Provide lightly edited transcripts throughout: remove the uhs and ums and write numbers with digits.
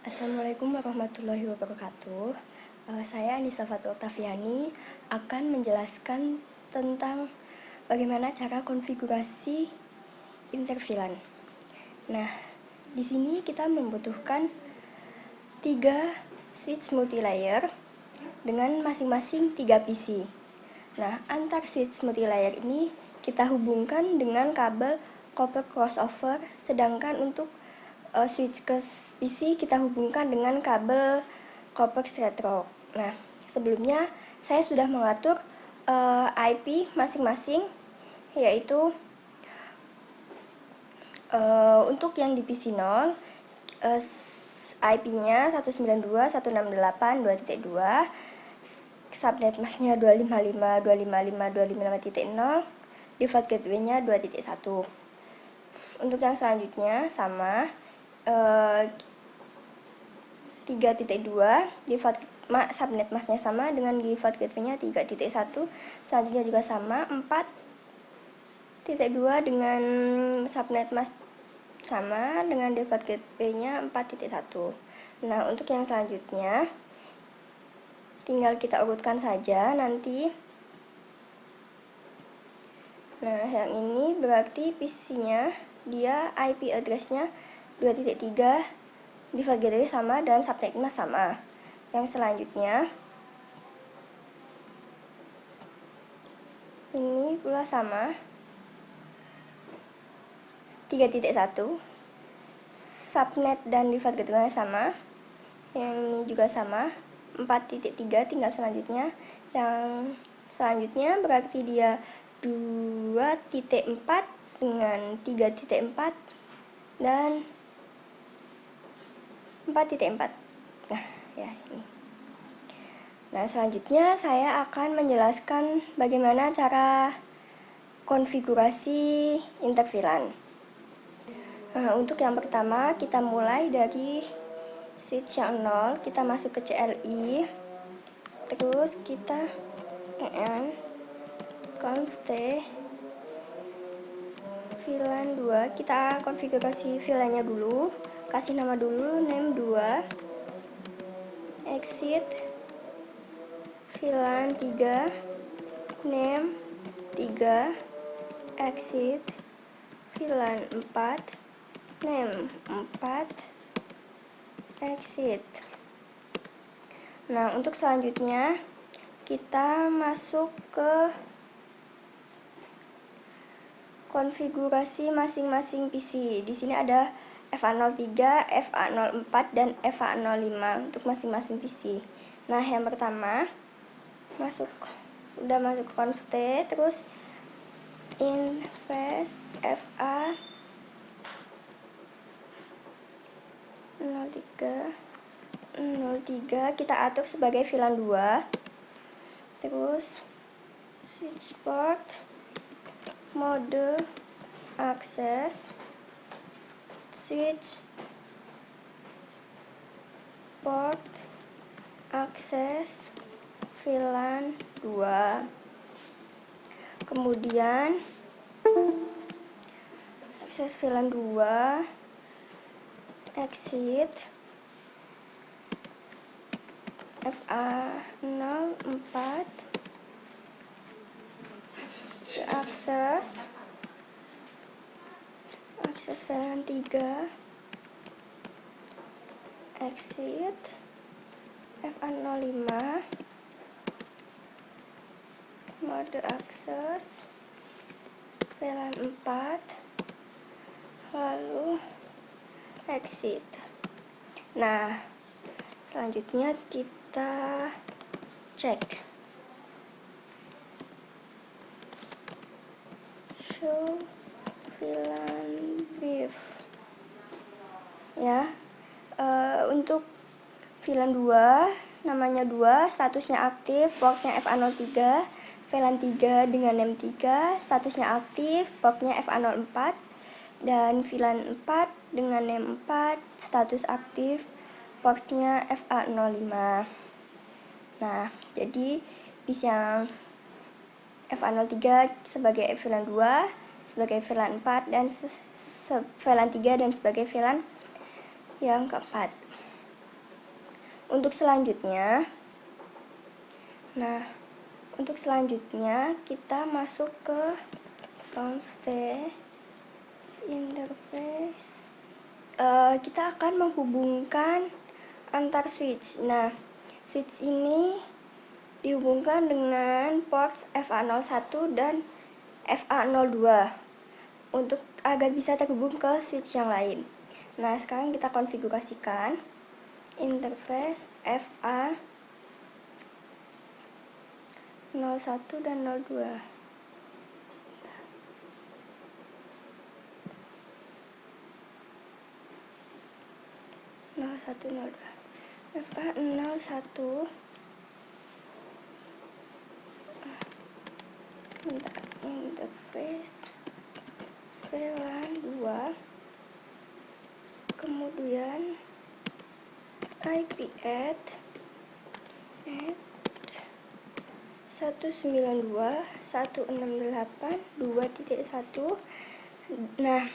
Assalamualaikum warahmatullahi wabarakatuh. Saya Anissa Fatul Oktaviani akan menjelaskan tentang bagaimana cara konfigurasi interVLAN. Nah, di sini kita membutuhkan 3 switch multilayer dengan masing-masing 3 PC. Nah, antar switch multilayer ini kita hubungkan dengan kabel copper crossover, sedangkan untuk switch ke PC kita hubungkan dengan kabel copper straight rope. Nah, sebelumnya saya sudah mengatur IP masing-masing, yaitu untuk yang di PC 0 IP-nya 192.168.2.2, subnet masknya 255.255.255.0, default gateway-nya 2.1. Untuk yang selanjutnya sama, 3.2 default subnet masknya sama dengan default gateway-nya 3.1. Selanjutnya juga sama, 4.2 dengan subnet mask sama dengan default gateway-nya 4.1. Nah, untuk yang selanjutnya tinggal kita urutkan saja nanti. Nah, yang ini berarti PC-nya dia IP address-nya 2.3, default gateway sama dan subnet mask sama. Yang selanjutnya ini pula sama, 3.1, subnet dan default gateway sama. Yang ini juga sama, 4.3, tinggal selanjutnya. Yang selanjutnya berarti dia 2.4 dengan 3.4 dan 4.4. Nah, ya ini. Nah, selanjutnya saya akan menjelaskan bagaimana cara konfigurasi interVLAN. Nah, untuk yang pertama kita mulai dari switch yang 0, kita masuk ke CLI, terus kita conft VLAN 2, kita konfigurasi VLAN-nya dulu, kasih nama dulu name 2, exit VLAN 3, name 3, exit VLAN 4, name 4, exit. Nah, untuk selanjutnya kita masuk ke konfigurasi masing-masing PC. Di sini ada FA03, FA04 dan FA05 untuk masing-masing PC. Nah, yang pertama udah masuk ke conft, terus invest FA 03 kita atur sebagai VLAN 2, terus switch port, mode akses, switch port akses VLAN 2, kemudian akses VLAN 2, exit FA04, akses VLAN 3, exit FA05, mode akses VLAN 4, lalu exit. Nah, selanjutnya kita cek show VLAN brief ya. Untuk VLAN 2 namanya 2, statusnya aktif, portnya FA03, VLAN 3 dengan name 3, statusnya aktif, portnya FA04, dan VLAN 4 dengan name 4, status aktif, portnya FA05. Nah, jadi bisa FA03 sebagai VLAN 2, sebagai VLAN 4, dan VLAN 3 dan sebagai VLAN yang keempat. untuk selanjutnya kita masuk ke conf interface. Kita akan menghubungkan antar switch. Nah, switch ini dihubungkan dengan ports FA01 dan FA02 untuk agar bisa terhubung ke switch yang lain. Nah, sekarang kita konfigurasikan interface FA01 dan 02. FA01 interface VLAN 2, kemudian IP add 192.168.2.1. Nah,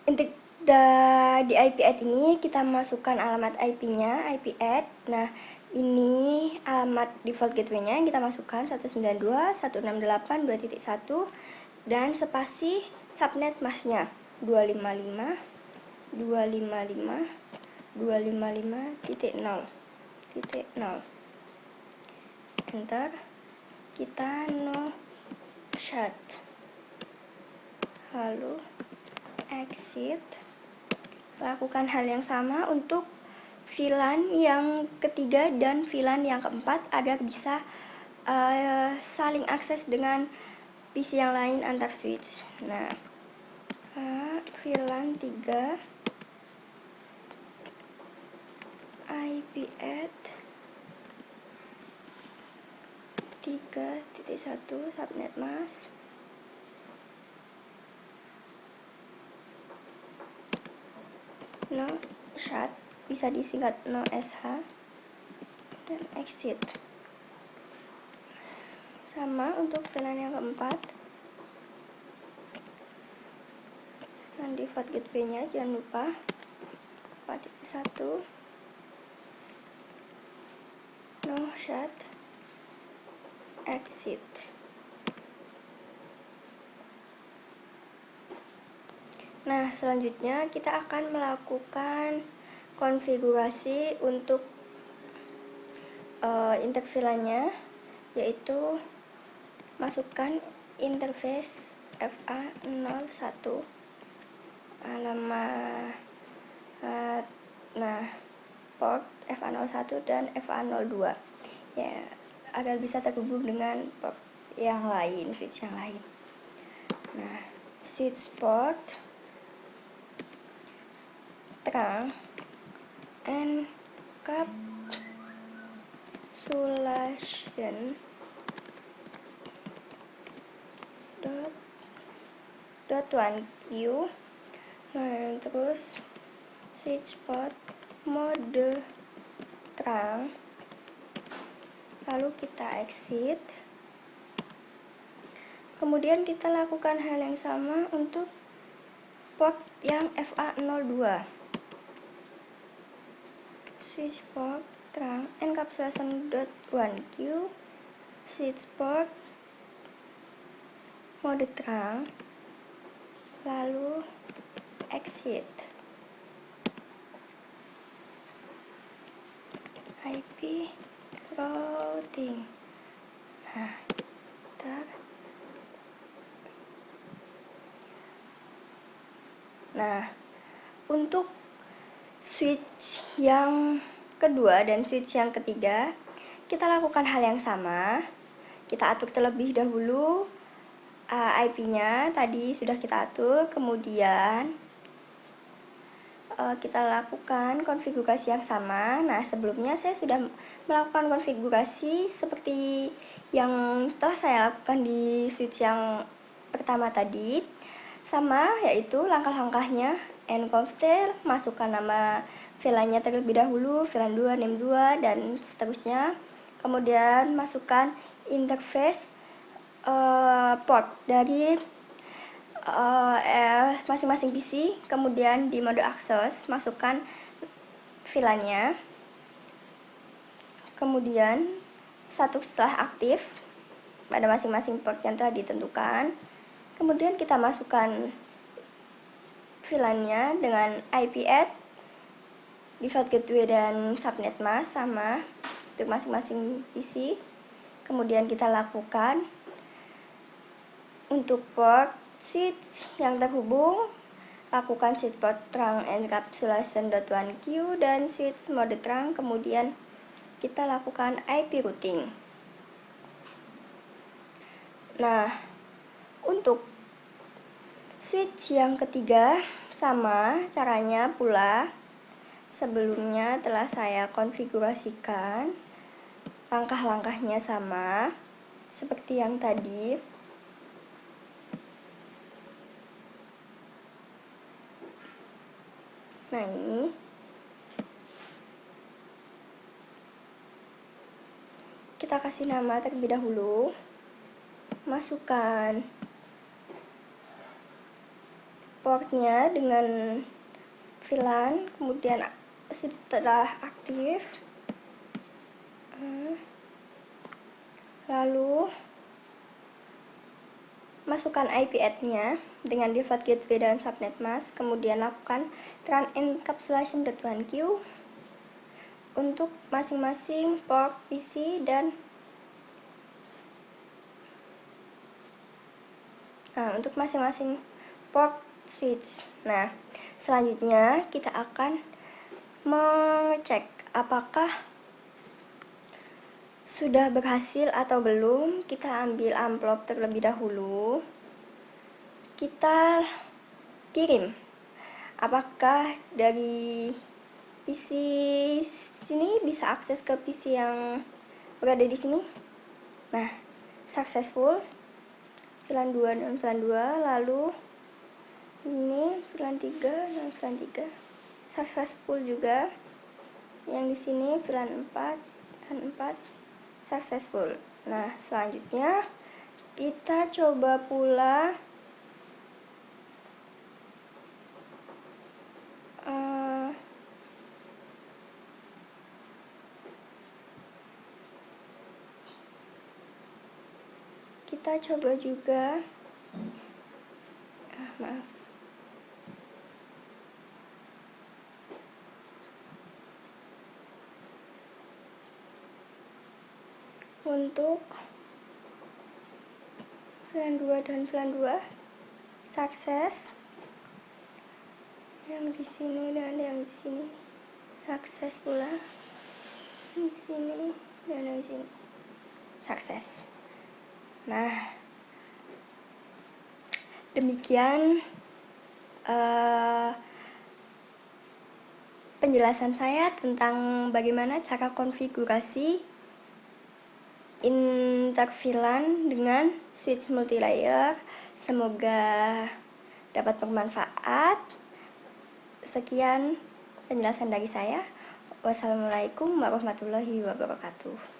untuk di IP add ini kita masukkan alamat IP-nya, IP add. Nah, ini alamat default gateway-nya kita masukkan 192.168.2.1 dan spasi subnet mask-nya 255.255.0.0. Enter. Kita no shut, lalu exit. Lakukan hal yang sama untuk VLAN yang ketiga dan VLAN yang keempat agar bisa saling akses dengan PC yang lain antar switch. Nah, VLAN 3 IP add 3.1 subnet mask no shut, bisa disingkat no sh, dan exit. Sama untuk VLAN yang keempat. Sekarang default gateway-nya jangan lupa 4.1 no shut, exit. Nah, selanjutnya kita akan melakukan konfigurasi untuk interVLAN-nya, yaitu masukkan interface FA01 alamat port FA01 dan FA02 ya, agar bisa terhubung dengan port yang lain, switch yang lain. Nah, switch port terang encapsulation .1q. Nah, terus switch port mode terang, lalu kita exit. Kemudian kita lakukan hal yang sama untuk port yang FA02. Switch port terang encapsulation.1q, switch port mode terang, lalu exit. IP routing. Nah, untuk switch yang kedua dan switch yang ketiga, kita lakukan hal yang sama. Kita atur terlebih dahulu IP-nya, tadi sudah kita atur. Kemudian kita lakukan konfigurasi yang sama. Nah, sebelumnya saya sudah melakukan konfigurasi seperti yang telah saya lakukan di switch yang pertama tadi. Sama, yaitu langkah-langkahnya nconfig, masukkan nama VLAN-nya terlebih dahulu, VLAN 2, name 2, dan seterusnya. Kemudian masukkan interface port dari masing-masing PC. Kemudian di mode akses masukkan VLAN-nya. Kemudian satu setelah aktif pada masing-masing port yang telah ditentukan. Kemudian kita masukkan VLAN-nya dengan IP add, default gateway dan subnet mask sama untuk masing-masing PC. Kemudian kita lakukan untuk port switch yang terhubung, lakukan switch port trunk encapsulation.1Q dan switch mode trunk. Kemudian kita lakukan IP routing. Nah, untuk switch yang ketiga sama caranya pula. Sebelumnya telah saya konfigurasikan, langkah-langkahnya sama seperti yang tadi. Nah, ini kita kasih nama terlebih dahulu, masukkan portnya dengan VLAN, kemudian setelah aktif, lalu masukkan IP add-nya dengan default gateway dan subnet mask, kemudian lakukan trunk encapsulation.1Q untuk masing-masing port PC dan untuk masing-masing port switch. Nah, selanjutnya kita akan mengecek apakah sudah berhasil atau belum. Kita ambil amplop terlebih dahulu, kita kirim apakah dari PC sini bisa akses ke PC yang berada di sini. Nah, successful VLAN 2 dan VLAN 2, lalu ini VLAN 3 dan VLAN 3 successful juga. Yang di sini VLAN 4 dan 4 successful. Nah, selanjutnya kita coba pula kita coba juga maaf, untuk VLAN 2 dan VLAN 2 sukses. Yang di sini dan yang di sini sukses pula. Di sini dan yang di sini sukses. Nah, demikian penjelasan saya tentang bagaimana cara konfigurasi interVLAN dengan switch multilayer. Semoga dapat bermanfaat. Sekian penjelasan dari saya. Wassalamualaikum warahmatullahi wabarakatuh.